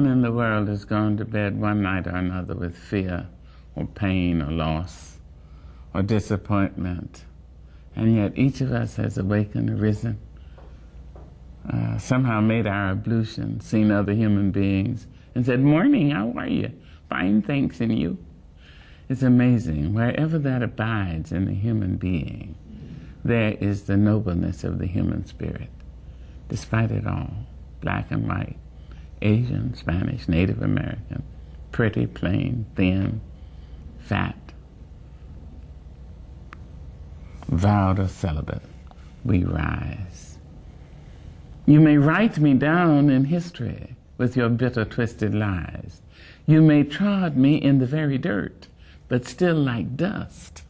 Everyone in the world has gone to bed one night or another with fear or pain or loss or disappointment. And yet each of us has awakened, arisen, somehow made our ablution, seen other human beings, and said, "Morning, how are you? Fine, thanks, and you?" It's amazing. Wherever that abides in the human being, there is the nobleness of the human spirit, despite it all. Black and white, Asian, Spanish, Native American, pretty, plain, thin, fat, vowed or celibate, we rise. You may write me down in history with your bitter, twisted lies. You may trod me in the very dirt, but still like dust,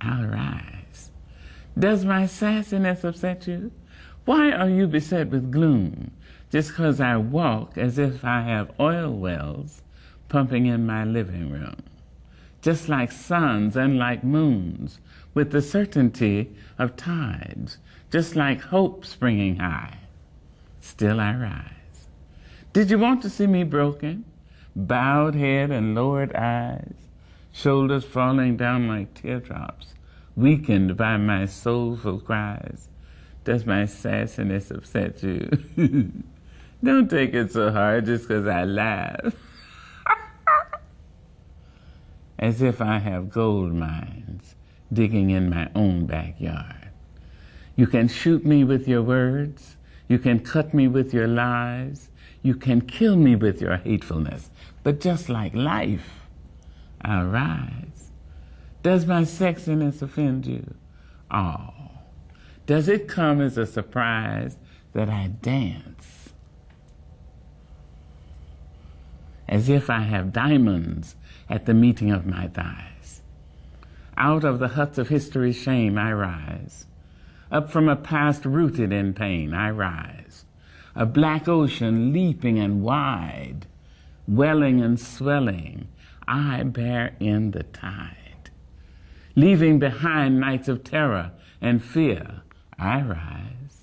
I'll rise. Does my sassiness upset you? Why are you beset with gloom just 'cause I walk as if I have oil wells pumping in my living room? Just like suns and like moons, with the certainty of tides, just like hope springing high, still I rise. Did you want to see me broken? Bowed head and lowered eyes, shoulders falling down like teardrops, weakened by my soulful cries. Does my sassiness upset you? Don't take it so hard just 'cause I laugh. As if I have gold mines digging in my own backyard. You can shoot me with your words. You can cut me with your lies. You can kill me with your hatefulness. But just like life, I'll rise. Does my sexiness offend you? Oh, does it come as a surprise that I dance? As if I have diamonds at the meeting of my thighs. Out of the huts of history's shame I rise. Up from a past rooted in pain I rise. A black ocean leaping and wide, welling and swelling, I bear in the tide. Leaving behind nights of terror and fear, I rise.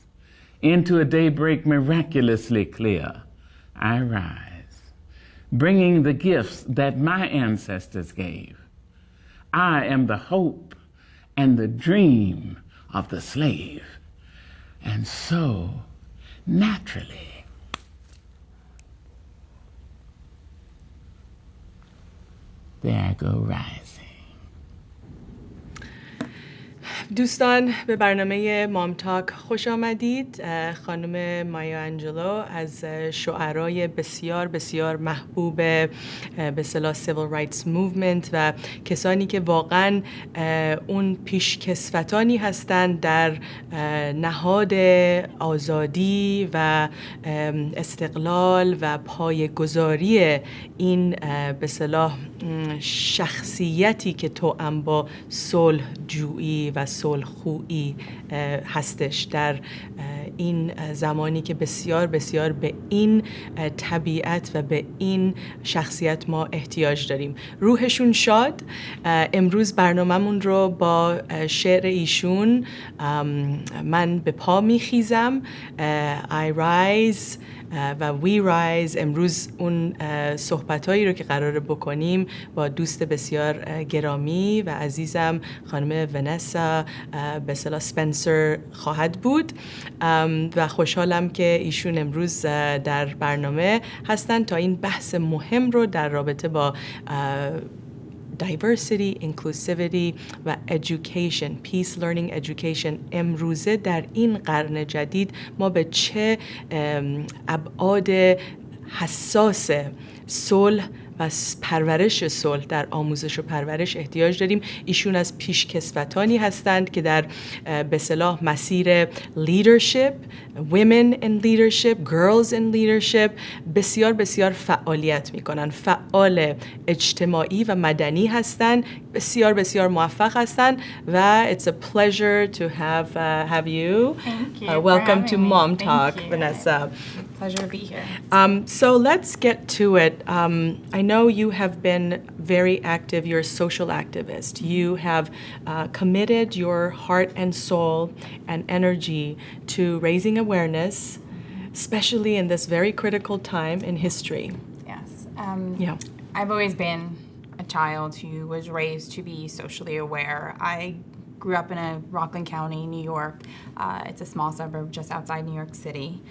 Into a daybreak miraculously clear, I rise. Bringing the gifts that my ancestors gave. I am the hope and the dream of the slave. And so, naturally, there I go rising. دوستان به برنامه مامتاک خوش آمدید. خانم مایا انجلو از شعرای بسیار بسیار محبوب به اصطلاح Civil Rights Movement و کسانی که واقعا اون پیشکسوتانی هستند در نهاد آزادی و استقلال و پایه‌گذاری این به اصطلاح شخصیتی که توأم با صلح جویی و صلح خویی هستش در این زمانی که بسیار بسیار به این طبیعت و به این شخصیت ما احتیاج داریم. روحشون شاد. امروز برنامه‌مون رو با شعر ایشون من به پا میخیزم، I rise و We Rise. امروز اون صحبتایی رو که قراره بکنیم با دوست بسیار گرامی و عزیزم خانم ونسا به اصطلاح سپنسر خواهد بود و خوشحالم که ایشون امروز در برنامه هستن تا این بحث مهم رو در رابطه با diversity, inclusivity و education, peaceLearning education امروزه در این قرن جدید ما به چه ابعاد حساس صلح و پرورش صلح در آموزش و پرورش احتیاج داریم. ایشون از پیشکسوتانی هستند که در به اصطلاح مسیر leadership, women in leadership, girls in leadership بسیار بسیار فعالیت میکنن. فعال اجتماعی و مدنی هستند، بسیار بسیار موفق هستند و it's a pleasure to have you. Thank you. Welcome to MomTalk, Thank you. Vanessa. Pleasure to be here. So let's get to it. I know you have been very active. You're a social activist. You have committed your heart and soul and energy to raising awareness especially in this very critical time in history? Yes. Yeah. I've always been a child who was raised to be socially aware. I grew up in Rockland County, New York. It's a small suburb just outside New York City,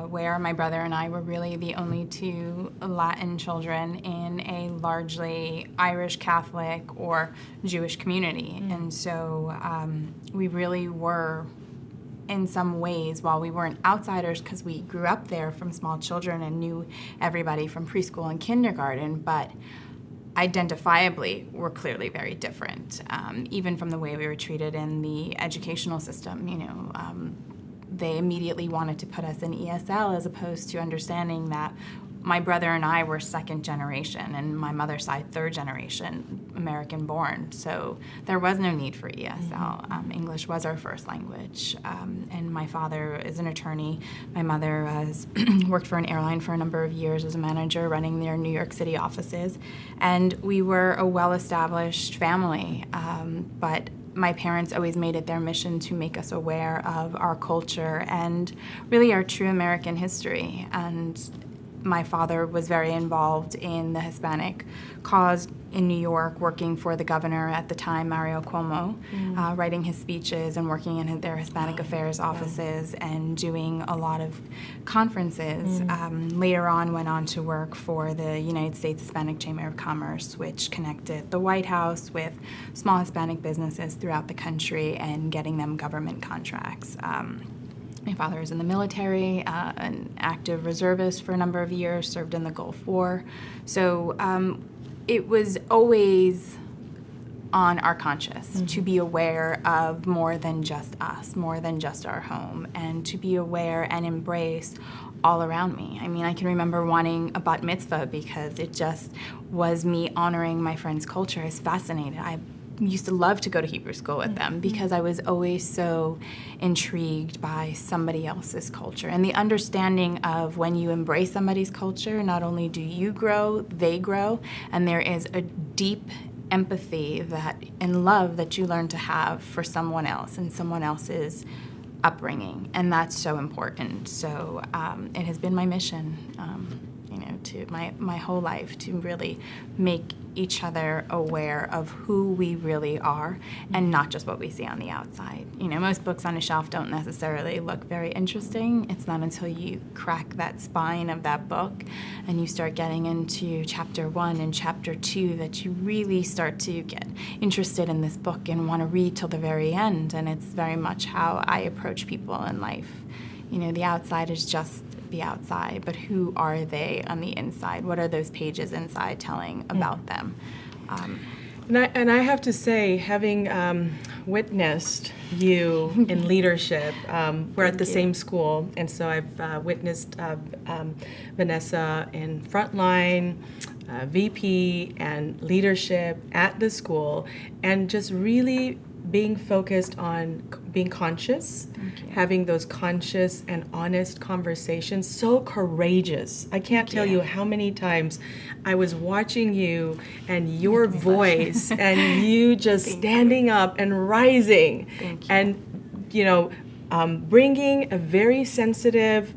where my brother and I were really the only two Latin children in a largely Irish Catholic or Jewish community. And so we really were, in some ways, while we weren't outsiders because we grew up there from small children and knew everybody from preschool and kindergarten, but identifiably we're clearly very different, even from the way we were treated in the educational system. They immediately wanted to put us in ESL as opposed to understanding that my brother and I were second generation, and my mother's side third generation American born. So there was no need for ESL. English was our first language. And my father is an attorney. My mother has worked for an airline for a number of years as a manager running their New York City offices. And we were a well-established family. But my parents always made it their mission to make us aware of our culture and really our true American history. And my father was very involved in the Hispanic cause in New York, working for the governor at the time, Mario Cuomo, writing his speeches and working in their Hispanic affairs offices and doing a lot of conferences. Later on, went on to work for the United States Hispanic Chamber of Commerce, which connected the White House with small Hispanic businesses throughout the country and getting them government contracts. My father is in the military, an active reservist for a number of years, served in the Gulf War. So it was always on our conscious to be aware of more than just us, more than just our home, and to be aware and embrace all around me. I mean, I can remember wanting a bat mitzvah because it just was me honoring my friend's culture. I was fascinated. I used to love to go to Hebrew school with them because I was always so intrigued by somebody else's culture and the understanding of when you embrace somebody's culture, not only do you grow, they grow, and there is a deep empathy that and love that you learn to have for someone else and someone else's upbringing, and that's so important. So it has been my mission, to my whole life to really make each other aware of who we really are and not just what we see on the outside. Most books on a shelf don't necessarily look very interesting. It's not until you crack that spine of that book and you start getting into chapter 1 and chapter 2 that you really start to get interested in this book and want to read till the very end. And it's very much how I approach people in life. The outside is just the outside, but who are they on the inside? What are those pages inside telling about them? And I have to say, having witnessed you in leadership, we're at the same school, and so I've witnessed Vanessa in frontline, VP, and leadership at the school, and just really being focused on being conscious, having those conscious and honest conversations, so courageous. I can't tell you how many times I was watching you and your voice and you just standing up and rising and, bringing a very sensitive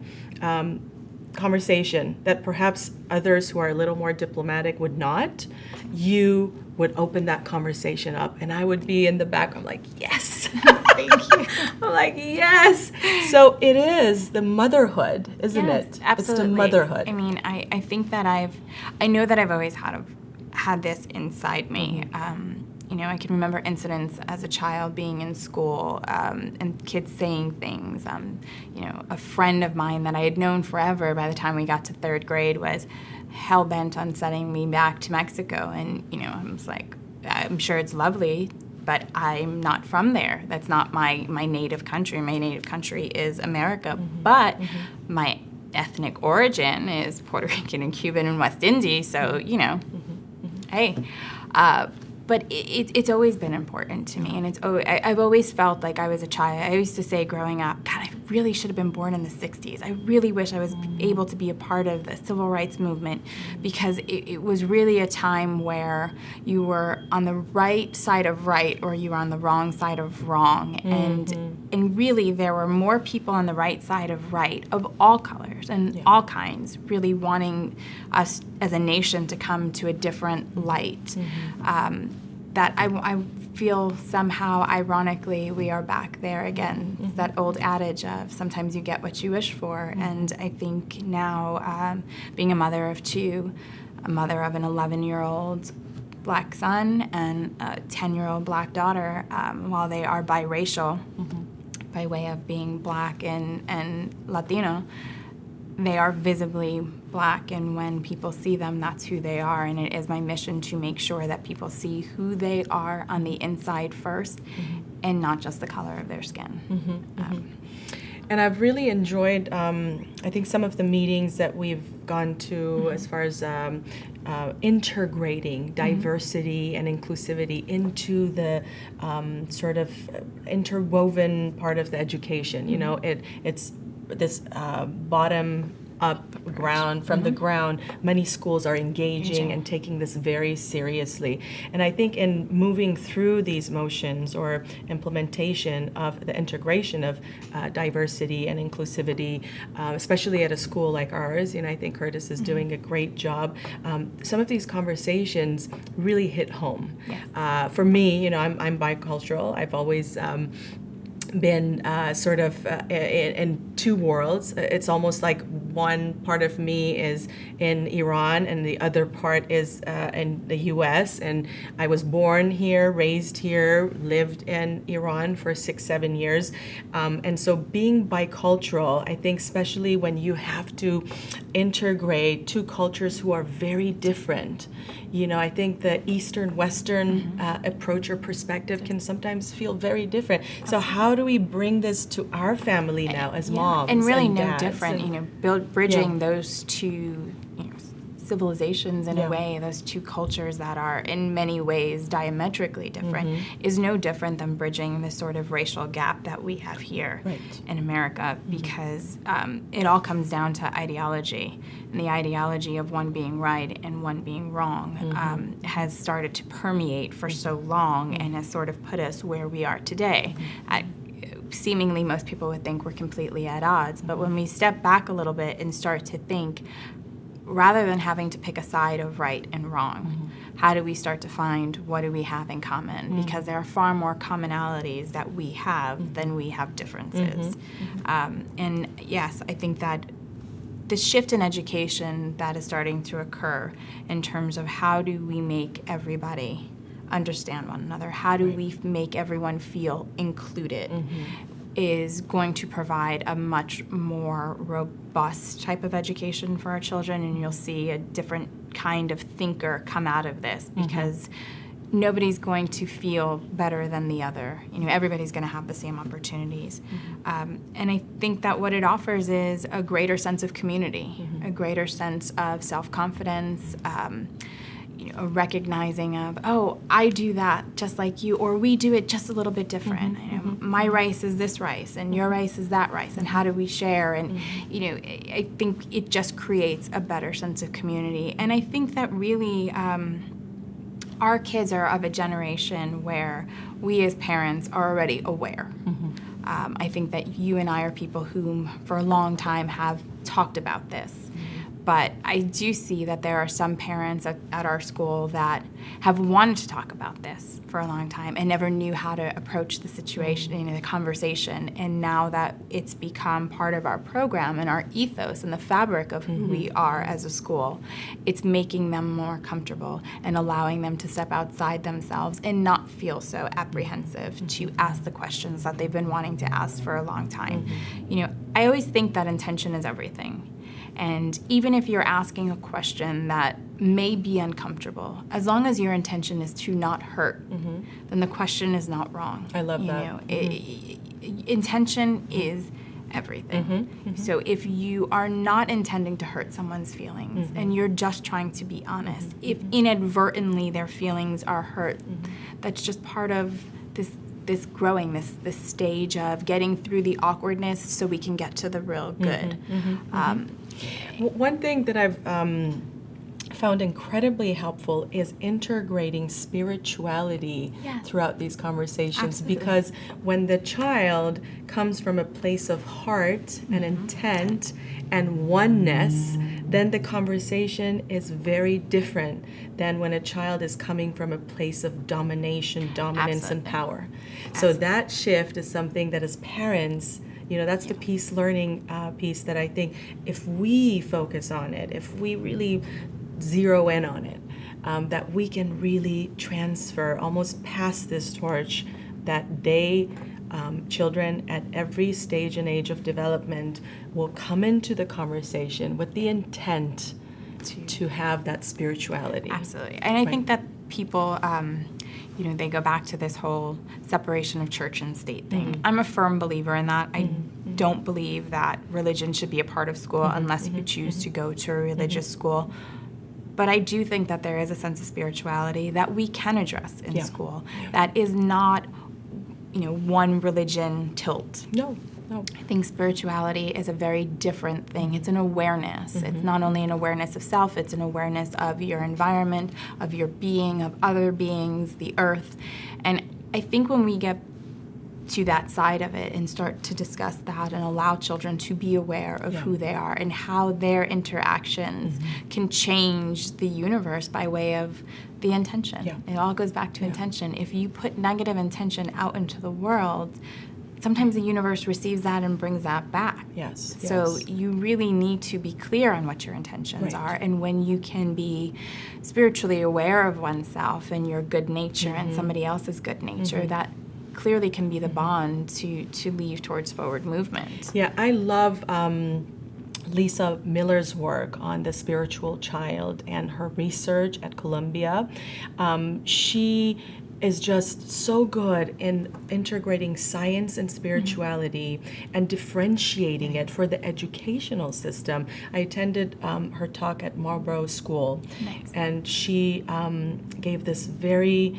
conversation that perhaps others who are a little more diplomatic would not. You would open that conversation up, and I would be in the back. I'm like, yes. Thank you. I'm like, yes. So it is the motherhood, isn't it? Absolutely. It's the motherhood. I mean, I think that I know that I've always had this inside me. I can remember incidents as a child being in school and kids saying things. A friend of mine that I had known forever by the time we got to third grade was hell-bent on sending me back to Mexico. And, I was like, I'm sure it's lovely, but I'm not from there. That's not my native country. My native country is America. But my ethnic origin is Puerto Rican and Cuban and West Indies. So, hey. But it's always been important to me, and I've always felt like I was a child. I used to say growing up, God, I really should have been born in the 60s. I really wish I was able to be a part of the civil rights movement, because it was really a time where you were on the right side of right or you were on the wrong side of wrong. And really there were more people on the right side of right of all colors and all kinds really wanting us as a nation to come to a different light. That I feel somehow, ironically, we are back there again. It's that old adage of sometimes you get what you wish for. And I think now, being a mother of two, a mother of an 11-year-old black son and a 10-year-old black daughter, while they are biracial, by way of being black and Latino, they are visibly black, and when people see them, that's who they are. And it is my mission to make sure that people see who they are on the inside first, and not just the color of their skin. And I've really enjoyed, I think, some of the meetings that we've gone to as far as integrating diversity and inclusivity into the sort of interwoven part of the education. You know, it's this bottom up ground, from the ground, many schools are engaging and taking this very seriously. And I think in moving through these motions or implementation of the integration of diversity and inclusivity, especially at a school like ours, and I think Curtis is doing a great job, some of these conversations really hit home. For me, you know, I'm bicultural. I've always been sort of in two worlds. It's almost like one part of me is in Iran and the other part is in the US, and I was born here, raised here, lived in Iran for 6-7 years, and so being bicultural, I think especially when you have to integrate two cultures who are very different, you know, I think the Eastern-Western approach or perspective can sometimes feel very different. So how do we bring this to our family now as moms and really and no dads? different, you know, bridging those two, you know, civilizations in a way, those two cultures that are in many ways diametrically different, is no different than bridging the sort of racial gap that we have here in America, because it all comes down to ideology, and the ideology of one being right and one being wrong has started to permeate for so long and has sort of put us where we are today. Seemingly most people would think we're completely at odds, but when we step back a little bit and start to think, rather than having to pick a side of right and wrong, how do we start to find what do we have in common? Because there are far more commonalities that we have than we have differences. And yes, I think that the shift in education that is starting to occur in terms of how do we make everybody understand one another, how do we make everyone feel included, is going to provide a much more robust type of education for our children, and you'll see a different kind of thinker come out of this, because nobody's going to feel better than the other. You know, everybody's going to have the same opportunities. And I think that what it offers is a greater sense of community, a greater sense of self-confidence, you know, a recognizing of, oh, I do that just like you, or we do it just a little bit different. You know, my rice is this rice, and your rice is that rice, and how do we share? And, you know, I think it just creates a better sense of community. And I think that really our kids are of a generation where we as parents are already aware. I think that you and I are people who for a long time have talked about this. But I do see that there are some parents at our school that have wanted to talk about this for a long time and never knew how to approach the situation, you know, the conversation. And now that it's become part of our program and our ethos and the fabric of who we are as a school, it's making them more comfortable and allowing them to step outside themselves and not feel so apprehensive to ask the questions that they've been wanting to ask for a long time. You know, I always think that intention is everything. And even if you're asking a question that may be uncomfortable, as long as your intention is to not hurt, then the question is not wrong. I love that. You know, intention is everything. So if you are not intending to hurt someone's feelings and you're just trying to be honest, if inadvertently their feelings are hurt, that's just part of this this growing, this stage of getting through the awkwardness so we can get to the real good. One thing that I've found incredibly helpful is integrating spirituality throughout these conversations. Absolutely. Because when the child comes from a place of heart and intent and oneness, then the conversation is very different than when a child is coming from a place of dominance, and power. So that shift is something that as parents, that's the peace learning piece that I think if we focus on it, if we really zero in on it, that we can really transfer, almost pass this torch, that children at every stage and age of development will come into the conversation with the intent to have that spirituality. Absolutely. And I think that people, they go back to this whole separation of church and state thing. I'm a firm believer in that. I don't believe that religion should be a part of school unless you choose to go to a religious school. But I do think that there is a sense of spirituality that we can address in school that is not, one religion tilt. No. I think spirituality is a very different thing. It's an awareness. It's not only an awareness of self, it's an awareness of your environment, of your being, of other beings, the earth. And I think when we get to that side of it and start to discuss that and allow children to be aware of who they are and how their interactions can change the universe by way of the intention. It all goes back to intention. If you put negative intention out into the world, sometimes the universe receives that and brings that back. So you really need to be clear on what your intentions are, and when you can be spiritually aware of oneself and your good nature and somebody else's good nature, that clearly can be the bond to leave towards forward movement. Yeah, I love Lisa Miller's work on the spiritual child and her research at Columbia. She is just so good in integrating science and spirituality and differentiating it for the educational system. I attended her talk at Marlborough School, and she gave this very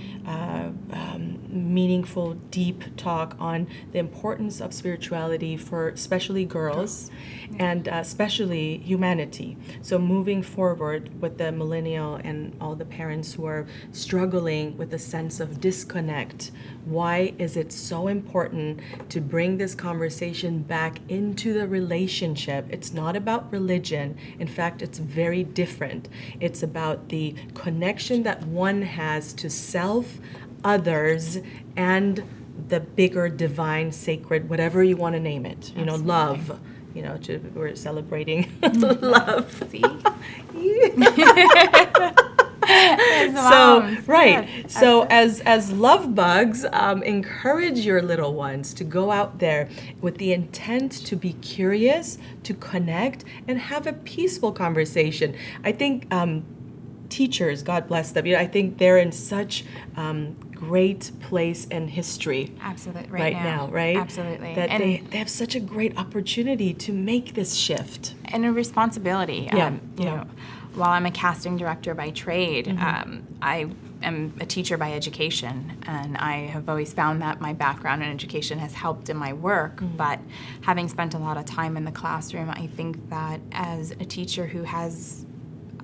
meaningful, deep talk on the importance of spirituality for especially girls and especially humanity. So moving forward with the millennial and all the parents who are struggling with a sense of disconnect, why is it so important to bring this conversation back into the relationship? It's not about religion. In fact, it's very different. It's about the connection that one has to self, others, and the bigger divine, sacred, whatever you want to name it. Love. We're celebrating love. See? So so as love bugs, encourage your little ones to go out there with the intent to be curious, to connect, and have a peaceful conversation. I think teachers, God bless them, I think they're in such great place in history. Absolutely, right now, right? Absolutely. That they have such a great opportunity to make this shift. And a responsibility. While I'm a casting director by trade, I am a teacher by education, and I have always found that my background in education has helped in my work, but having spent a lot of time in the classroom, I think that as a teacher who has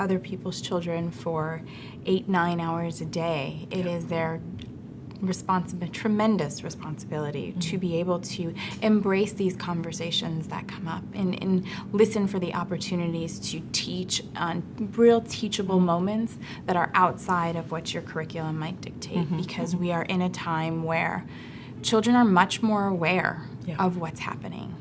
other people's children for 8-9 hours a day, it is their tremendous responsibility to be able to embrace these conversations that come up and listen for the opportunities to teach on real teachable moments that are outside of what your curriculum might dictate, because we are in a time where children are much more aware of what's happening.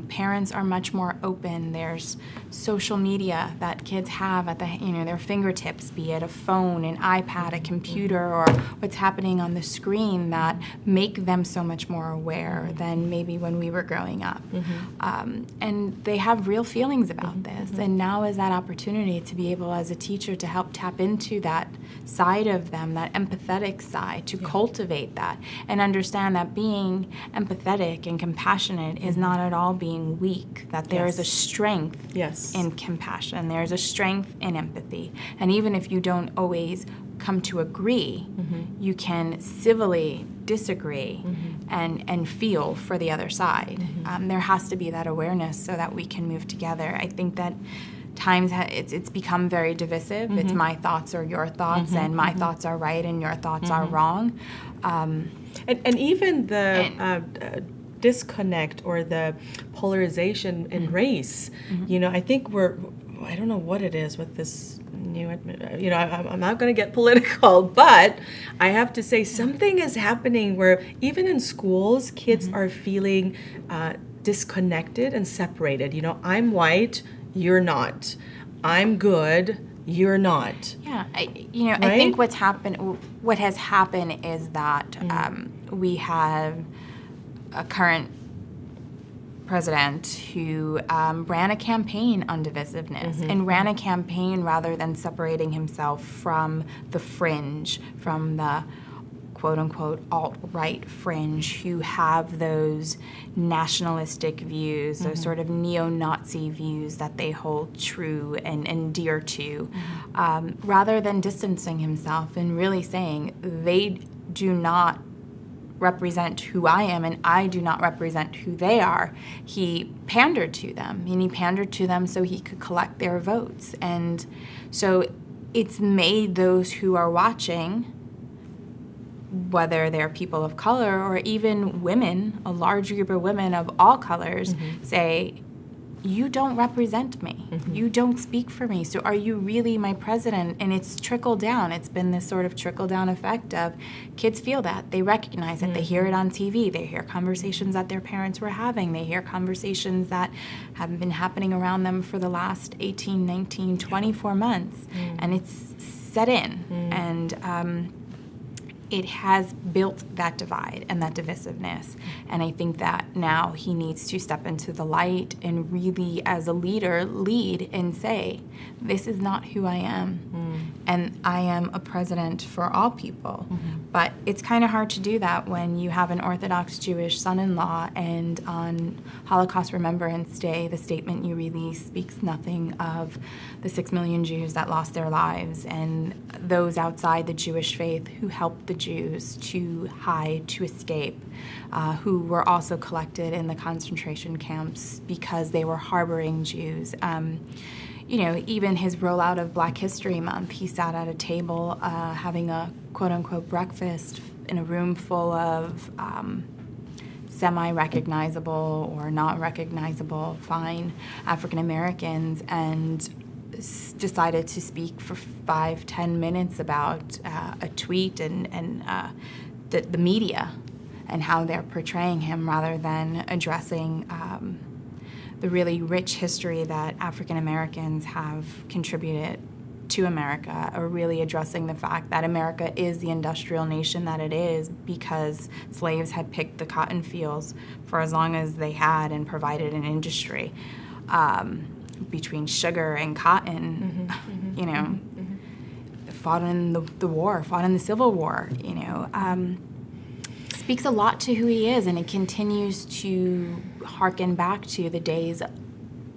Parents are much more open. There's social media that kids have at their fingertips, be it a phone, an iPad, a computer, or what's happening on the screen that make them so much more aware than maybe when we were growing up. And they have real feelings about this. And now is that opportunity to be able, as a teacher, to help tap into that side of them, that empathetic side, to cultivate that and understand that being empathetic and compassionate is not at all being weak, that there is a strength in compassion, there's a strength in empathy. And even if you don't always come to agree, you can civilly disagree and feel for the other side. There has to be that awareness so that we can move together. I think that times it's become very divisive. It's my thoughts or your thoughts, and my thoughts are right and your thoughts are wrong. And even the disconnect or the polarization in race, you know, I think I don't know what it is with this new, you know, I'm not going to get political, but I have to say something is happening where even in schools, kids are feeling disconnected and separated. You know, I'm white, you're not. I'm good, you're not. Yeah, right? I think what has happened is that we have a current president who ran a campaign on divisiveness and ran a campaign rather than separating himself from the fringe, from the quote-unquote alt-right fringe who have those nationalistic views, those sort of neo-Nazi views that they hold true and dear to, rather than distancing himself and really saying they do not represent who I am and I do not represent who they are. He pandered to them, and he pandered to them so he could collect their votes. And so it's made those who are watching, whether they're people of color or even women, a large group of women of all colors, say, you don't represent me. You don't speak for me. So are you really my president? And it's trickled down. It's been this sort of trickle-down effect of kids feel that. They recognize it. They hear it on TV. They hear conversations that their parents were having. They hear conversations that have been happening around them for the last 18, 19, 24 months. And it's set in. And it has built that divide and that divisiveness. And I think that now he needs to step into the light and really, as a leader, lead and say, this is not who I am. And I am a president for all people. But it's kind of hard to do that when you have an Orthodox Jewish son-in-law, and on Holocaust Remembrance Day, the statement you release speaks nothing of the 6 million Jews that lost their lives and those outside the Jewish faith who helped the Jews to hide, to escape, who were also collected in the concentration camps because they were harboring Jews. You know, even his rollout of Black History Month, he sat at a table having a quote-unquote breakfast in a room full of semi-recognizable or not recognizable, fine African Americans, and decided to speak for 5-10 minutes about a tweet and the media and how they're portraying him, rather than addressing the really rich history that African Americans have contributed to America, or really addressing the fact that America is the industrial nation that it is because slaves had picked the cotton fields for as long as they had and provided an industry. Between sugar and cotton, you know, fought in the war, fought in the Civil War, you know, speaks a lot to who he is, and it continues to harken back to the days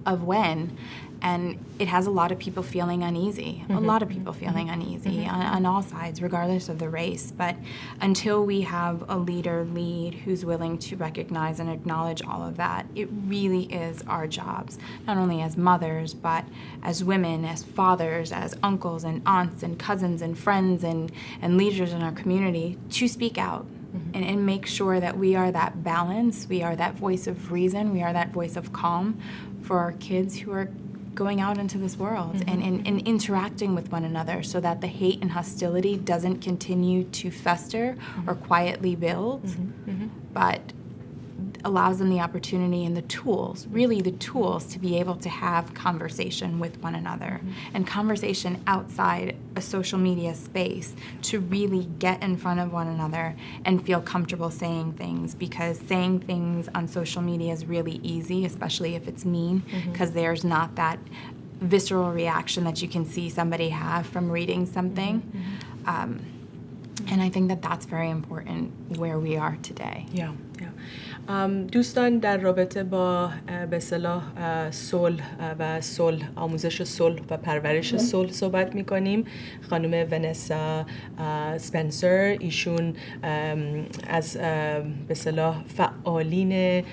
of when, and it has a lot of people feeling uneasy, a lot of people feeling uneasy on all sides, regardless of the race. But until we have a leader lead who's willing to recognize and acknowledge all of that, it really is our jobs, not only as mothers, but as women, as fathers, as uncles and aunts and cousins and friends and leaders in our community, to speak out. And make sure that we are that balance, we are that voice of reason, we are that voice of calm for our kids who are going out into this world and interacting with one another, so that the hate and hostility doesn't continue to fester or quietly build, but allows them the opportunity and the tools, really the tools, to be able to have conversation with one another and conversation outside a social media space, to really get in front of one another and feel comfortable saying things, because saying things on social media is really easy, especially if it's mean, because there's not that visceral reaction that you can see somebody have from reading something. And I think that that's very important where we are today. Yeah, yeah. دوستان در رابطه با به اصطلاح صلح و آموزش صلح و پرورش صلح صحبت می‌کنیم. خانم ونسا سپنسر، ایشون از به اصطلاح فعالین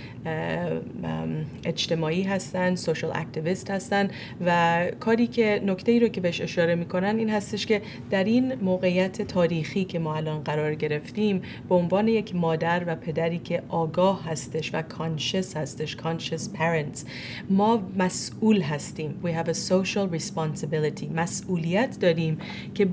اجتماعی هستن، سوشال اکتیویست هستن و نکته‌ای رو که بهش اشاره میکنن این هستش که در این موقعیت تاریخی که ما الان قرار گرفتیم به عنوان یک مادر و پدری که آگاه هستش و کانشس هستش، کانشس پرنتس، ما مسئول هستیم. We have a social responsibility. مسئولیت داریم که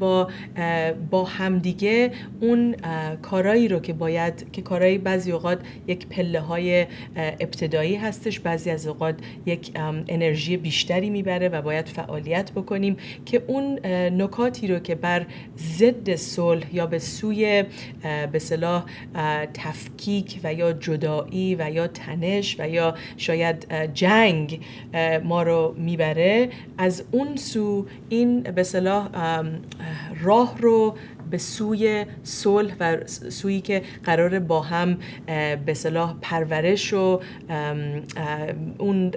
با همدیگه اون کارایی رو که باید، که کارایی بعضی اوقات یک پله های ابتدایی هستش، بعضی از اوقات یک انرژی بیشتری میبره و باید فعالیت بکنیم که اون نکاتی رو که بر ضد صلح یا به سوی به اصطلاح تفکیک و یا جدایی و یا تنش و یا شاید جنگ ما رو میبره، از اون سو این به اصطلاح راه رو به سوی صلح و سویی که قرار با هم به اصطلاح پرورش و اون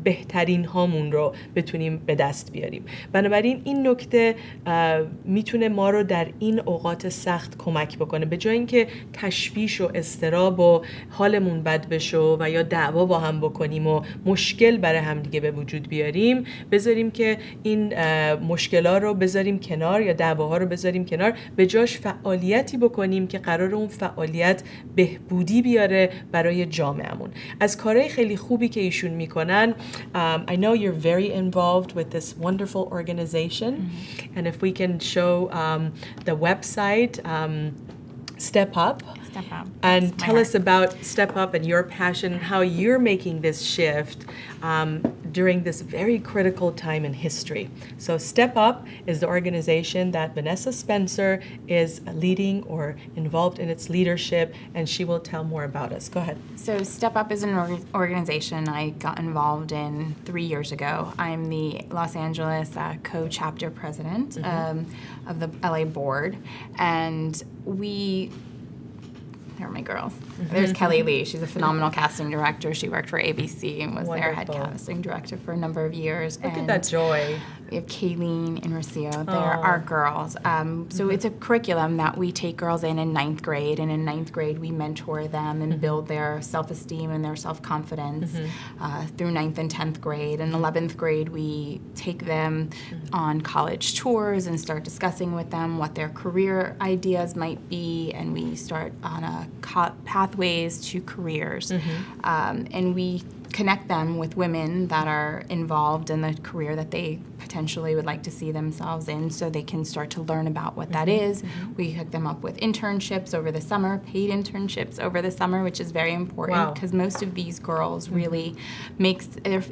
بهترین هامون رو بتونیم به دست بیاریم. بنابراین این نکته میتونه ما رو در این اوقات سخت کمک بکنه. به جای اینکه تشویش و اضطراب و حالمون بد بشه و یا دعوا با هم بکنیم و مشکل برای هم دیگه به وجود بیاریم، بذاریم که این مشکل‌ها رو بذاریم کنار یا دعواها رو بذاریم کنار، به جاش فعالیتی بکنیم که قرار اون فعالیت بهبودی بیاره برای جامعهمون. از کارهای خیلی خوبی که ایشون میکنن، I know you're very involved with this wonderful organization, and if we can show the website, Step Up. And tell us about Step Up and your passion, how you're making this shift during this very critical time in history. So Step Up is the organization that VenessaSpencer is leading or involved in its leadership, and she will tell more about us. Go ahead. So Step Up is an organization I got involved in 3 years ago. I'm the Los Angeles co-chapter president of the LA board, and here are my girls. There's Kelly Lee. She's a phenomenal casting director. She worked for ABC and was their head casting director for a number of years. Look at that joy. We have Kayleen and Rocio. They're our girls. So it's a curriculum that we take girls in 9th grade, and in 9th grade we mentor them and build their self-esteem and their self-confidence through 9th and 10th grade. In 11th grade we take them on college tours and start discussing with them what their career ideas might be, and we start on a pathways to careers. And we connect them with women that are involved in the career that they potentially would like to see themselves in, so they can start to learn about what that is. We hook them up with internships over the summer, paid internships over the summer, which is very important because most of these girls really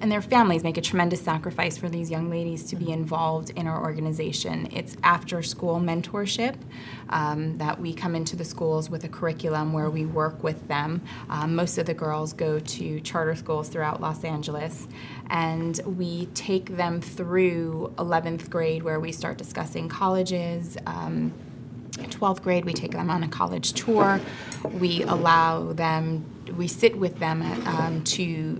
and their families make a tremendous sacrifice for these young ladies to be involved in our organization. It's after school mentorship that we come into the schools with a curriculum where we work with them. Most of the girls go to charter schools throughout Los Angeles, and we take them through 11th grade where we start discussing colleges. 12th grade we take them on a college tour. We sit with them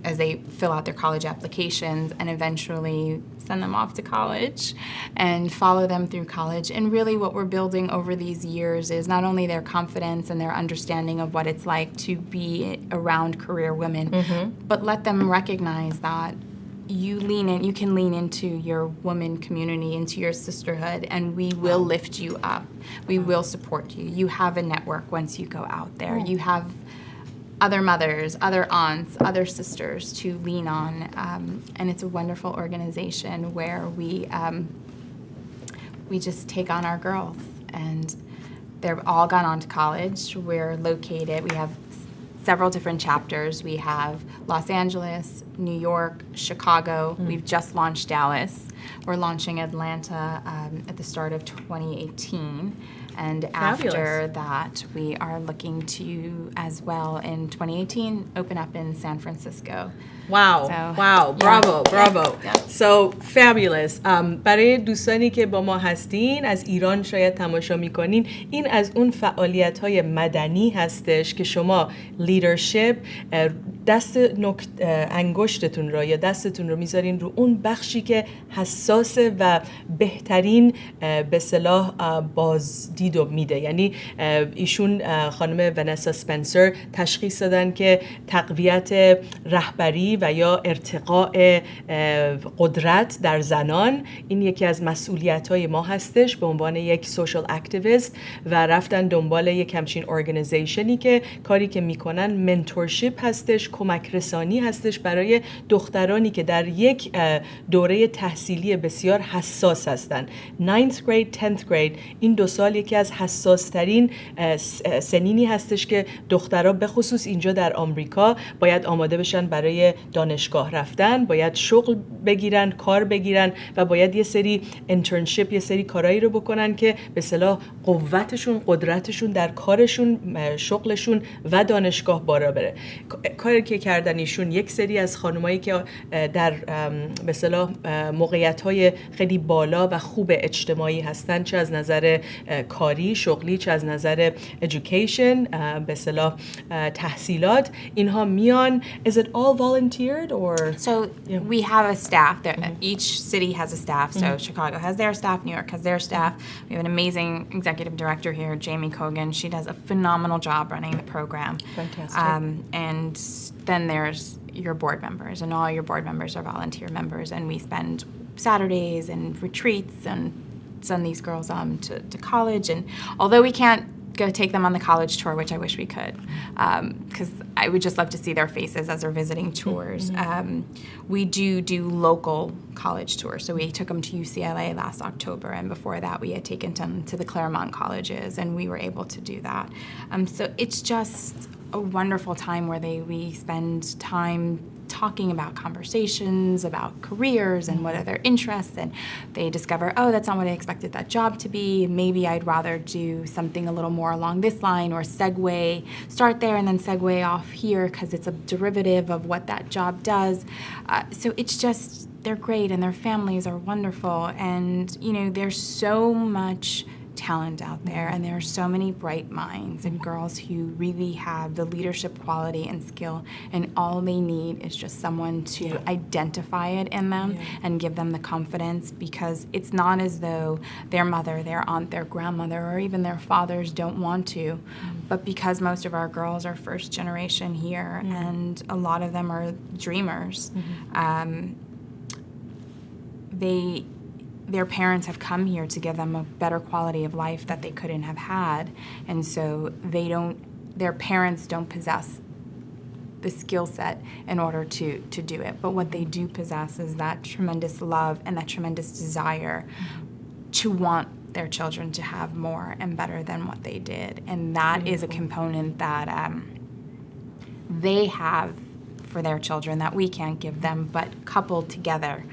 as they fill out their college applications, and eventually send them off to college and follow them through college. And really what we're building over these years is not only their confidence and their understanding of what it's like to be around career women, but let them recognize that you can lean into your woman community, into your sisterhood, and we will lift you up. We will support you. You have a network once you go out there. You have other mothers, other aunts, other sisters to lean on, and it's a wonderful organization where we just take on our girls, and they've all gone on to college. We're located, we have several different chapters. We have Los Angeles, New York, Chicago. We've just launched Dallas. We're launching Atlanta at the start of 2018. And after that, we are looking to, as well in 2018, open up in San Francisco. Wow, wow, bravo. So fabulous. برای دوستانی که با ما هستین از ایران شاید تماشا میکنین، این از اون فعالیت‌های مدنی هستش که شما لیدرشپ دست انگشتتون رو یا دستتون رو میذارین رو اون بخشی که حساسه و بهترین به اصطلاح بازدید رو میده. یعنی ایشون خانم ونسا اسپنسر تشخیص دادن که تقویت رهبری و یا ارتقاء قدرت در زنان این یکی از مسئولیت‌های ما هستش به عنوان یک سوشال اکتیویست و رفتن دنبال یک همچین ارگانیزیشنی که کاری که میکنن منتورشیپ هستش، کمک رسانی هستش برای دخترانی که در یک دوره تحصیلی بسیار حساس هستن. 9th grade 10th grade این 2 سال یکی از حساس ترین سنینی هستش که دخترها به خصوص اینجا در آمریکا باید آماده بشن برای دانشگاه رفتن، باید شغل بگیرن، کار بگیرن و باید یه سری انترنشیپ، یه سری کارایی رو بکنن که به اصطلاح قوتشون، قدرتشون در کارشون، شغلشون و دانشگاه بالا بره. کاری که کردن ایشون، یک سری از خانمایی که در به اصطلاح موقعیت‌های خیلی بالا و خوب اجتماعی هستن، چه از نظر کاری، شغلی، چه از نظر education، به اصطلاح تحصیلات، اینها میان. Is it all volunteered or? So we have a staff. Each city has a staff. So Chicago has their staff, New York has their staff. We have an amazing executive director here, Jamie Cogan. She does a phenomenal job running the program. Fantastic. And then there's your board members, and all your board members are volunteer members, and we spend Saturdays and retreats and send these girls to college. And although we can't go take them on the college tour, which I wish we could, because I would just love to see their faces as they're visiting tours. We do local college tours. So we took them to UCLA last October, and before that we had taken them to the Claremont colleges, and we were able to do that. So it's just a wonderful time where we spend time talking about conversations, about careers and what are their interests, and they discover, oh, that's not what I expected that job to be. Maybe I'd rather do something a little more along this line, or start there and then segue off here because it's a derivative of what that job does. So it's just, they're great and their families are wonderful, and there's so much talent out there, and there are so many bright minds and girls who really have the leadership quality and skill, and all they need is just someone to identify it in them and give them the confidence, because it's not as though their mother, their aunt, their grandmother, or even their fathers don't want to, but because most of our girls are first generation here, and a lot of them are dreamers, their parents have come here to give them a better quality of life that they couldn't have had, and so their parents don't possess the skill set in order to do it. But what they do possess is that tremendous love and that tremendous desire to want their children to have more and better than what they did, and that is a component that they have for their children that we can't give them, but coupled together,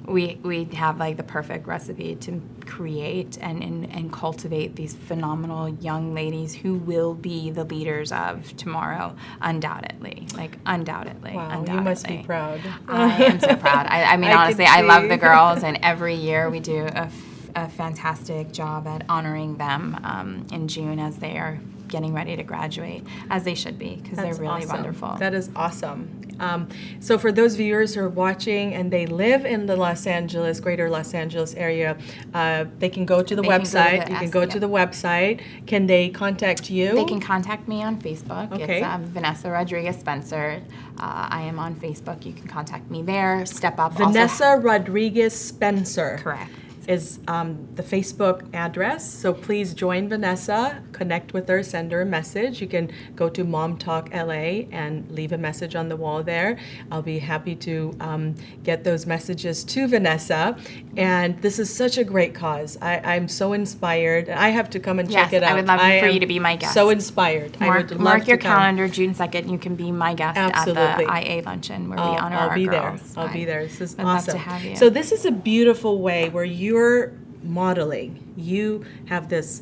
we have like the perfect recipe to create and cultivate these phenomenal young ladies who will be the leaders of tomorrow, undoubtedly. Wow, you must be proud. I am so proud. I mean, honestly, I love the girls, and every year we do a fantastic job at honoring them in June as they are getting ready to graduate, as they should be, because they're really wonderful. That is awesome. So for those viewers who are watching and they live in the greater Los Angeles area, they can go to the website. You can go to the website. Can they contact you? They can contact me on Facebook. Okay. It's Vanessa Rodriguez Spencer. I am on Facebook. You can contact me there. Step Up. Vanessa Rodriguez Spencer. Correct. Is the Facebook address. So please join Vanessa, connect with her, send her a message. You can go to MomTalk LA and leave a message on the wall there. I'll be happy to get those messages to Vanessa. And this is such a great cause. I'm so inspired. I have to come and check it out. I would love for you to be my guest. So inspired. I would love mark your to come. calendar, June 2nd. You can be my guest Absolutely. at the IA luncheon where we honor our girls. I'll be there. This is I'd awesome. love to have you. So this is a beautiful way where you're modeling. You have this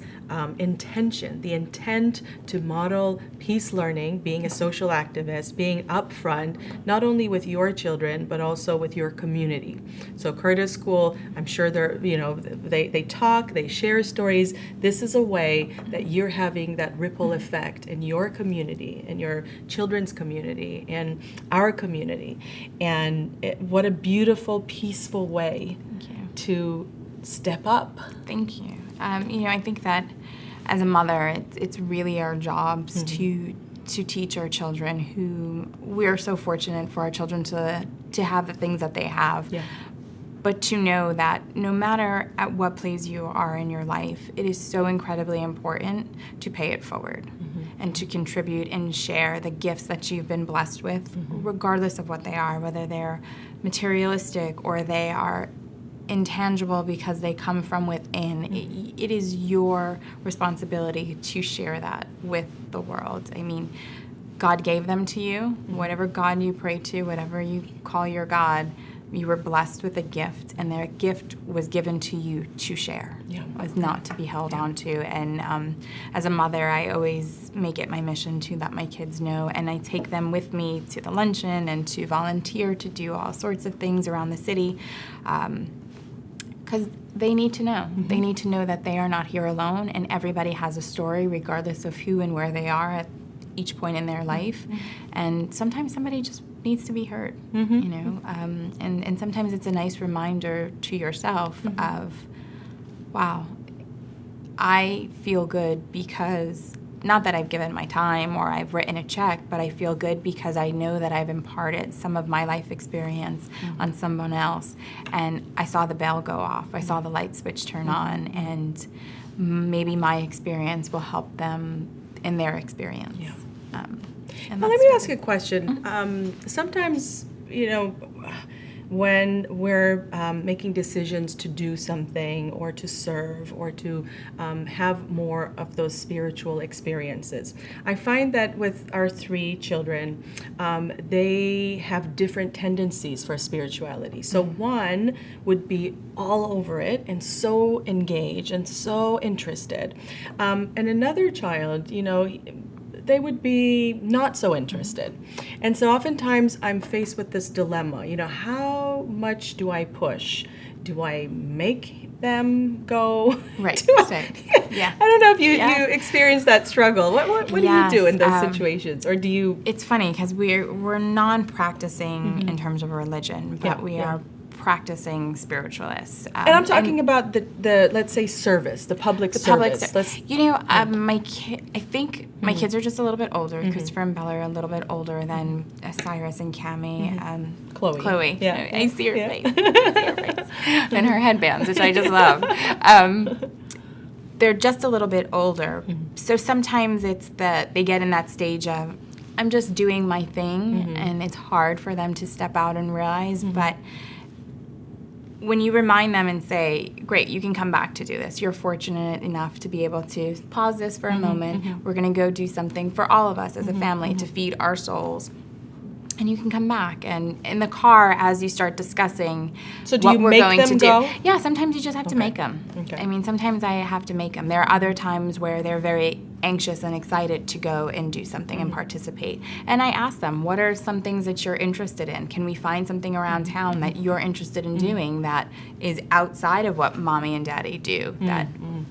intention, the intent to model peace learning, being a social activist, being upfront, not only with your children, but also with your community. So Curtis School, I'm sure they talk, they share stories. This is a way that you're having that ripple effect in your community, in your children's community, and our community. And what a beautiful, peaceful way to step up. Thank you. I think that as a mother, it's really our jobs to teach our children, who we're so fortunate for our children to have the things that they have. Yeah. But to know that no matter at what place you are in your life, it is so incredibly important to pay it forward and to contribute and share the gifts that you've been blessed with, regardless of what they are, whether they're materialistic or they are intangible because they come from within. It is your responsibility to share that with the world. I mean, God gave them to you. Whatever God you pray to, whatever you call your God, you were blessed with a gift, and their gift was given to you to share. It was not to be held on to. And as a mother, I always make it my mission to let my kids know, and I take them with me to the luncheon and to volunteer to do all sorts of things around the city. Because they need to know. They need to know that they are not here alone, and everybody has a story, regardless of who and where they are at each point in their life. And sometimes somebody just needs to be heard, and sometimes it's a nice reminder to yourself of, wow, I feel good because, not that I've given my time or I've written a check, but I feel good because I know that I've imparted some of my life experience on someone else. And I saw the bell go off. I saw the light switch turn on. And maybe my experience will help them in their experience. Well, let me ask you a question. Sometimes, when we're making decisions to do something or to serve or to have more of those spiritual experiences, I find that with our 3 children, they have different tendencies for spirituality. So one would be all over it and so engaged and so interested. And another child, they would be not so interested. And so oftentimes I'm faced with this dilemma, how much do I push? Do I make them go? Right. I don't know if you experience that struggle. What do you do in those situations? Or do you? It's funny because we're non-practicing in terms of religion, but we are practicing spiritualists. And I'm talking about the let's say service, the public service. I think my kids are just a little bit older. Christopher and Bella are a little bit older than Cyrus and Cammie. Chloe. Yeah. I see her face. And her headbands, which I just love. They're just a little bit older. So sometimes it's that they get in that stage of, I'm just doing my thing, and it's hard for them to step out and realize, but when you remind them and say, great, you can come back to do this. You're fortunate enough to be able to pause this for a moment. We're going to go do something for all of us as a family to feed our souls. And you can come back. And in the car, as you start discussing what we're going to do. Yeah, sometimes you just have to make them. I mean, sometimes I have to make them. There are other times where they're very anxious and excited to go and do something and participate. And I ask them, what are some things that you're interested in? Can we find something around town that you're interested in doing that is outside of what mommy and daddy do, that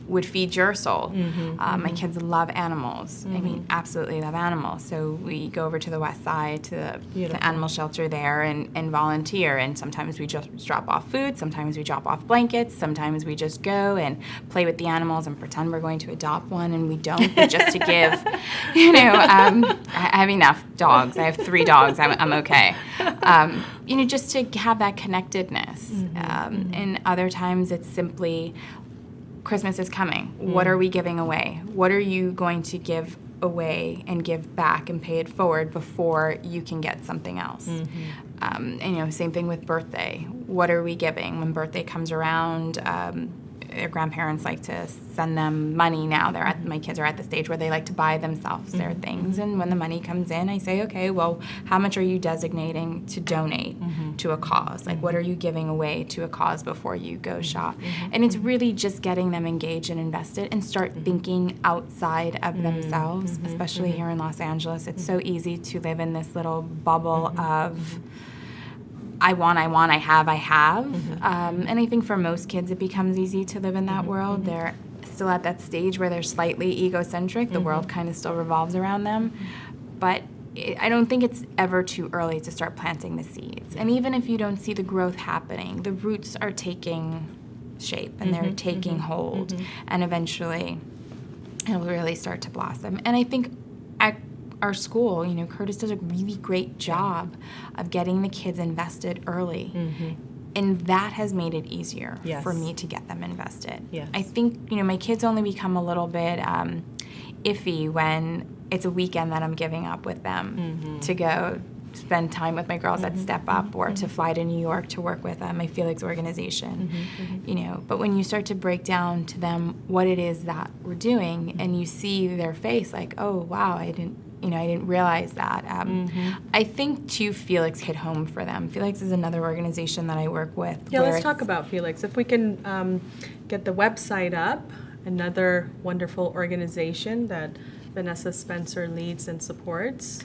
would feed your soul? My kids love animals. I mean, absolutely love animals. So we go over to the west side to the animal shelter there and volunteer. And sometimes we just drop off food. Sometimes we drop off blankets. Sometimes we just go and play with the animals and pretend we're going to adopt one, and we don't. Just to give, I have enough dogs. I have 3 dogs. I'm okay. Just to have that connectedness. And other times it's simply, Christmas is coming. What are we giving away? What are you going to give away and give back and pay it forward before you can get something else? Same thing with birthday. What are we giving when birthday comes around? their grandparents like to send them money now. My kids are at the stage where they like to buy themselves their things. And when the money comes in, I say, okay, well, how much are you designating to donate to a cause? Like, what are you giving away to a cause before you go shop? And it's really just getting them engaged and invested and start thinking outside of themselves, especially here in Los Angeles. It's so easy to live in this little bubble of I want, I have. And I think for most kids, it becomes easy to live in that world. They're still at that stage where they're slightly egocentric. The world kind of still revolves around them. But I don't think it's ever too early to start planting the seeds. And even if you don't see the growth happening, the roots are taking shape and they're taking hold. And eventually, it'll really start to blossom. And I think at our school, you know, Curtis does a really great job of getting the kids invested early. And that has made it easier for me to get them invested. I think, you know, my kids only become a little bit iffy when it's a weekend that I'm giving up with them to go spend time with my girls at Step Up or to fly to New York to work with my Felix organization. You know, but when you start to break down to them what it is that we're doing and you see their face like, oh, wow, I didn't realize that. I think, too, Felix hit home for them. Felix is another organization that I work with. Yeah, let's talk about Felix. If we can get the website up, another wonderful organization that VenessaSpencer leads and supports.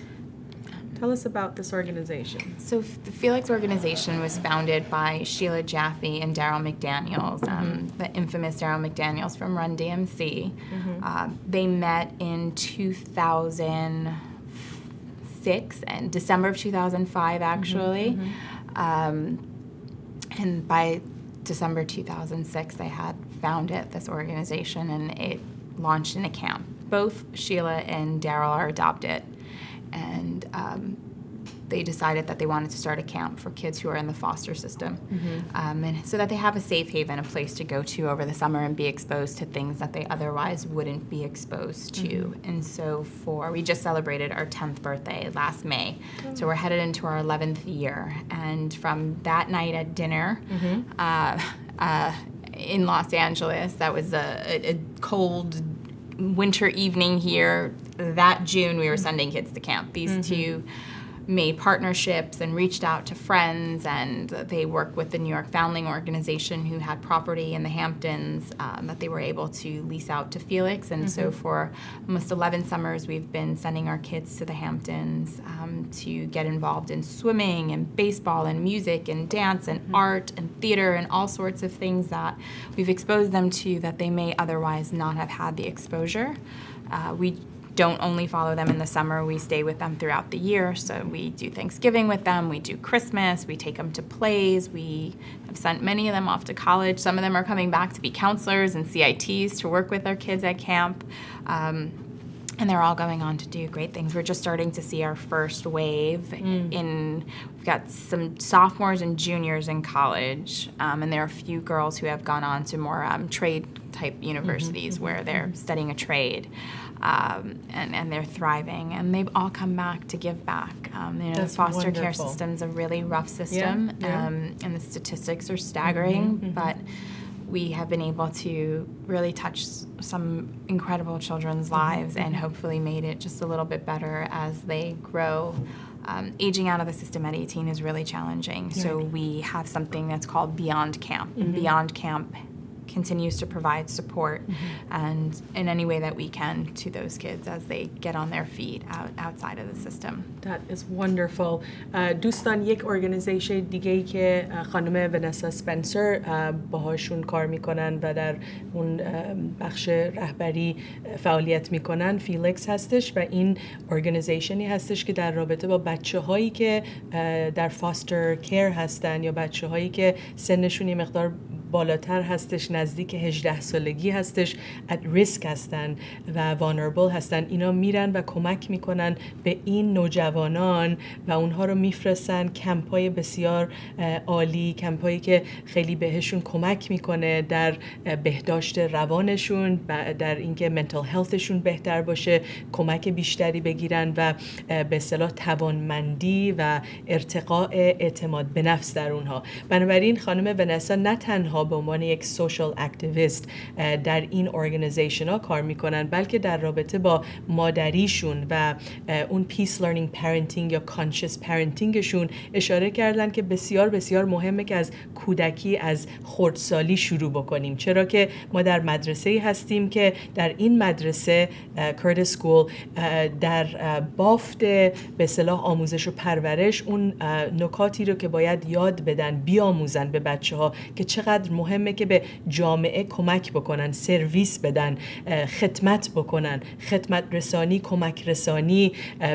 Tell us about this organization. So the Felix organization was founded by Sheila Jaffe and Daryl McDaniels, the infamous Daryl McDaniels from Run DMC. They met in 2006, and December of 2005, actually. And by December 2006, they had founded this organization, and it launched in a camp. Both Sheila and Daryl are adopted. And they decided that they wanted to start a camp for kids who are in the foster system, and so that they have a safe haven, a place to go to over the summer and be exposed to things that they otherwise wouldn't be exposed to. And so we just celebrated our 10th birthday last May, so we're headed into our 11th year. And from that night at dinner in Los Angeles, that was a cold winter evening here. That June, we were sending kids to camp. These two made partnerships and reached out to friends, and they work with the New York Foundling Organization, who had property in the Hamptons that they were able to lease out to Felix. And so for almost 11 summers, we've been sending our kids to the Hamptons to get involved in swimming and baseball and music and dance and art and theater and all sorts of things that we've exposed them to that they may otherwise not have had the exposure. We don't only follow them in the summer, we stay with them throughout the year. So we do Thanksgiving with them, we do Christmas, we take them to plays, we have sent many of them off to college. Some of them are coming back to be counselors and CITs to work with their kids at camp. And they're all going on to do great things. We're just starting to see our first wave. We've got some sophomores and juniors in college, and there are a few girls who have gone on to more trade-type universities where they're studying a trade. And they're thriving, and they've all come back to give back. The foster care system's a really rough system, and the statistics are staggering, but we have been able to really touch some incredible children's lives and hopefully made it just a little bit better as they grow. Aging out of the system at 18 is really challenging, so we have something that's called Beyond Camp, and Beyond Camp continues to provide support and in any way that we can to those kids as they get on their feet outside of the system. That is wonderful. دوستان یک ارگانیزیشن دیگه‌ای که خانم ونسا اسپنسر باهاشون کار میکنن و در اون بخش رهبری فعالیت میکنن فیلکس هستش و این ارگانیزیشنی هستش که در رابطه با بچه‌هایی که در فاستر کیر هستن یا بچه‌هایی که سنشون یه مقدار بالاتر هستش، نزدیک 18 سالگی هستش، at risk هستن و vulnerable هستن، اینا میرن و کمک میکنن به این نوجوانان و اونها رو میفرستن کمپای بسیار عالی، کمپایی که خیلی بهشون کمک میکنه در بهداشت روانشون و در اینکه mental healthشون بهتر باشه، کمک بیشتری بگیرن و به اصطلاح توانمندی و ارتقاء اعتماد به نفس در اونها. بنابراین خانم ونسا نه تنها تنها به عنوان یک سوشال اکتیویست در این ارگانیزیشن ها کار میکنن، بلکه در رابطه با مادریشون و اون پیس لرنینگ پرنتینگ یا کانشس پرنتینگشون اشاره کردن که بسیار بسیار مهمه که از کودکی، از خردسالی شروع بکنیم. چرا که ما در مدرسه‌ای هستیم که در این مدرسه کردیس اسکول در بافت به اصطلاح آموزش و پرورش اون نکاتی رو که باید یاد بدن، بیاموزن به بچه‌ها که چقدر مهمه که به جامعه کمک بکنن، سرویس بدن، خدمت بکنن، خدمت رسانی، کمک رسانی،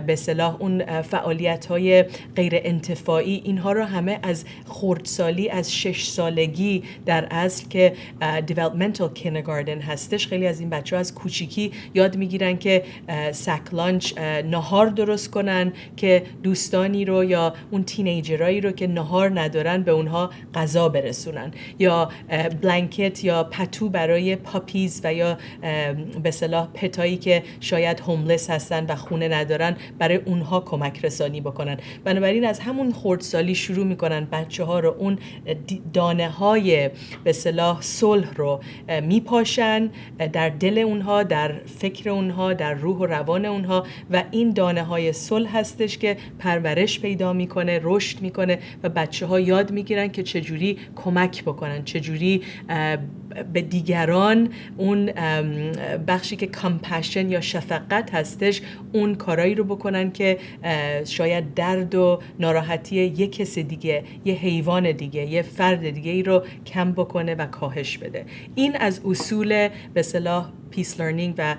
به اصطلاح اون فعالیت‌های غیر انتفاعی، اینها رو همه از خردسالی، از 6 سالگی در اصل که developmental kindergarten هستش، خیلی از این بچه‌ها از کوچیکی یاد میگیرن که سک لانچ، نهار درست کنن که دوستانی رو یا اون تینیجرایی رو که نهار ندارن به اونها غذا برسونن، یا بلانکت یا پتو برای پاپیز و یا به اصطلاح پتایی که شاید هوملس هستن و خونه ندارن برای اونها کمک رسانی بکنن. بنابراین از همون خردسالی شروع میکنن بچه‌ها رو اون دانه های به اصطلاح صلح رو میپاشن در دل اونها، در فکر اونها، در روح و روان اونها، و این دانه های صلح هستش که پرورش پیدا میکنه، رشد میکنه و بچه‌ها یاد میگیرن که چجوری کمک بکنن، چجوری به دیگران اون بخشی که کامپشن یا شفقت هستش اون کارایی رو بکنن که شاید درد و ناراحتی یک کس دیگه، یه حیوان دیگه، یه فرد دیگه ای رو کم بکنه و کاهش بده. این از اصول به اصطلاح پیس لرنینگ و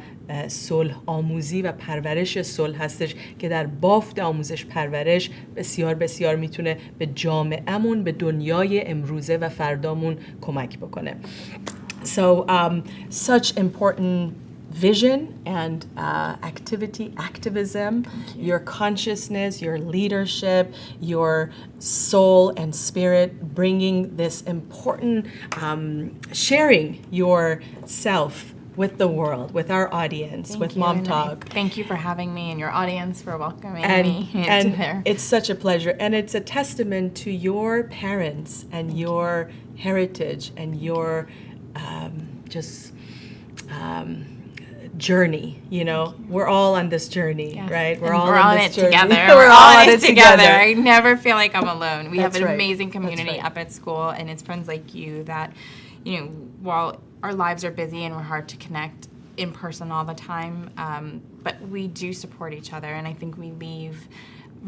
صلح آموزی و پرورش صلح هستش که در بافت آموزش پرورش بسیار بسیار میتونه به جامعهمون، به دنیای امروزه و فردامون کمک بکنه. So such important vision and activism, your consciousness, your leadership, your soul and spirit, bringing this important, sharing yourself with the world, with our audience, with MomTalk. Thank you for having me and your audience for welcoming me and into there. It's such a pleasure, and it's a testament to your parents and your heritage and your journey. You know, we're all on this journey, yes. Right? We're all on it together. We're all in it together. I never feel like I'm alone. We have an amazing community up at school, and it's friends like you that, you know, while our lives are busy and we're hard to connect in person all the time, but we do support each other, and I think we leave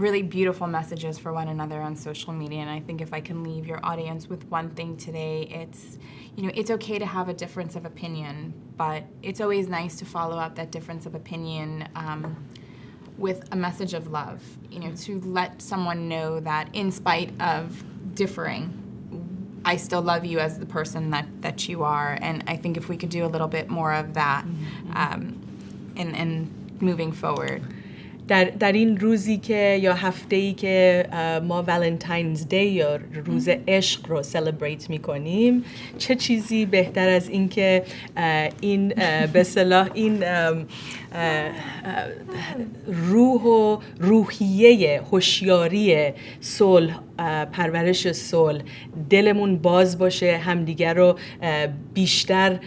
really beautiful messages for one another on social media. And I think if I can leave your audience with one thing today, it's, you know, it's okay to have a difference of opinion, but it's always nice to follow up that difference of opinion with a message of love, you know, to let someone know that in spite of differing, I still love you as the person that you are. And I think if we could do a little bit more of that and moving forward. در این روزی که یا هفته‌ای که ما والنتاینز دی یا روز عشق رو سلبریت می‌کنیم، چه چیزی بهتر از این که این به اصطلاح این روح و روحیه هوشیاری صلح، پرورش صلح، دلمون باز باشه، همدیگر رو بیشتر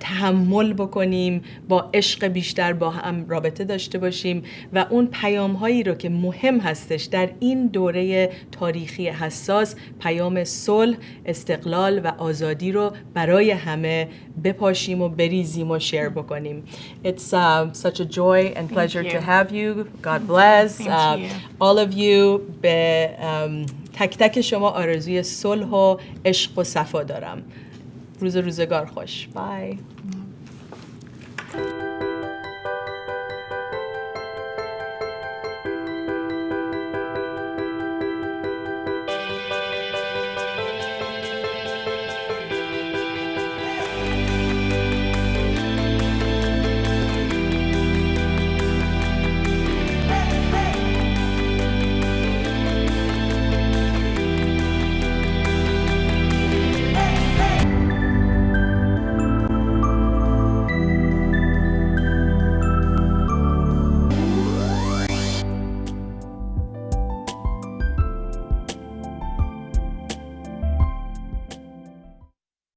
تحمل بکنیم، با عشق بیشتر با هم رابطه داشته باشیم و اون پیام هایی رو که مهم هستش در این دوره تاریخی حساس، پیام صلح، استقلال و آزادی رو برای همه بپاشیم و بریزیم و شیر بکنیم. It's such a joy and pleasure to have you. God bless all of you. به تک تک شما آرزوی صلح و عشق و صفا دارم. روزگار خوش. Bye.